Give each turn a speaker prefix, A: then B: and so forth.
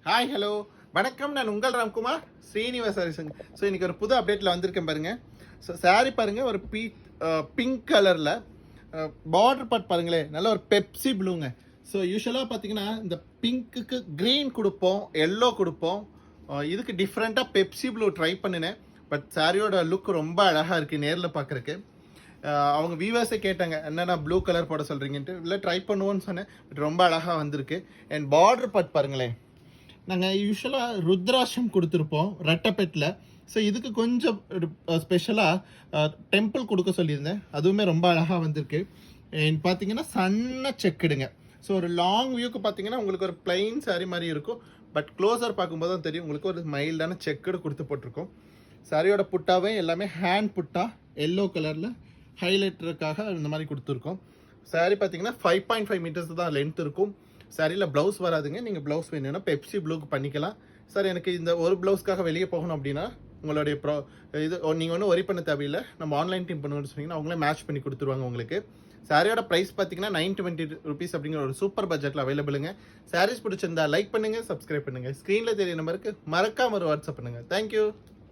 A: Hi hello வணக்கம். நான் உங்கள் ராம்குமார் ஸ்ரீனிவாஸ் ஹரிசன். ஸோ இன்றைக்கி ஒரு புது அப்டேட்டில் வந்திருக்கேன் பாருங்கள். ஸோ சாரீ பாருங்கள், ஒரு பிங்க் கலரில் பார்டர் பார்ட் பாருங்களேன், நல்ல ஒரு பெப்சி ப்ளூங்க. ஸோ யூஸ்வலாக பார்த்தீங்கன்னா இந்த பிங்க்குக்கு க்ரீன் கொடுப்போம், எல்லோ கொடுப்போம். இதுக்கு டிஃப்ரெண்ட்டாக பெப்சி ப்ளூ ட்ரை பண்ணினேன். பட் சாரியோட லுக் ரொம்ப அழகாக இருக்குது நேரில் பார்க்குறக்கு. அவங்க வியூவர்ஸே கேட்டாங்க, என்னென்னா ப்ளூ கலர் போட சொல்கிறீங்கன்ட்டு. இல்லை ட்ரை பண்ணுவோன்னு சொன்னேன். பட் ரொம்ப அழகாக வந்திருக்கு. அண்ட் பார்டர் பார்ட் பாருங்களேன், நாங்கள் யூஸ்வலாக ருத்ராட்சம் கொடுத்துருப்போம் ரெட்டப்பெட்டில். ஸோ இதுக்கு கொஞ்சம் ஸ்பெஷலாக டெம்பிள் கொடுக்க சொல்லியிருந்தேன். அதுவுமே ரொம்ப அழகாக வந்திருக்கு. அண்ட் பார்த்தீங்கன்னா சன்ன செக்குடுங்க. ஸோ ஒரு லாங் வியூக்கு பார்த்தீங்கன்னா உங்களுக்கு ஒரு பிளைன் சாரி மாதிரி இருக்கும். பட் க்ளோஸர் பார்க்கும்போது தான் தெரியும் உங்களுக்கு ஒரு மைல்டான செக்குடு கொடுத்து போட்டிருக்கோம். சாரியோட புட்டாவே எல்லாமே ஹேண்ட் புட்டா எல்லோ கலரில் ஹைலைட்டருக்காக இந்த மாதிரி கொடுத்துருக்கோம். சாரி பார்த்தீங்கன்னா 5.5 மீட்டர்ஸ் தான் லென்த் இருக்கும். சாரியில் ப்ளவுஸ் வராதுங்க. நீங்கள் ப்ளவுஸ் வேணும்னா பெப்சி ப்ளூக்கு பண்ணிக்கலாம். சார் எனக்கு இந்த ஒரு ப்ளவுஸ்க்காக வெளியே போகணும் அப்படின்னா உங்களுடைய இது நீங்கள் ஒன்றும் ஒரி பண்ண தேவையில்லை. நம்ம ஆன்லைன் டீம் பண்ணுவோம்னு சொன்னீங்கன்னா அவங்களே மேட்ச் பண்ணி கொடுத்துருவாங்க உங்களுக்கு. சாரியோட ப்ரைஸ் பார்த்தீங்கன்னா 920 rupees அப்படிங்கிற ஒரு சூப்பர் பட்ஜெட்டில் அவைலபிளுங்க. சாரீஸ் பிடிச்சிருந்தா லைக் பண்ணுங்கள், சப்ஸ்கிரைப் பண்ணுங்கள். ஸ்க்ரீனில் தெரிய நம்பருக்கு மறக்காம ஒரு வாட்ஸ்அப் பண்ணுங்கள். தேங்க்யூ.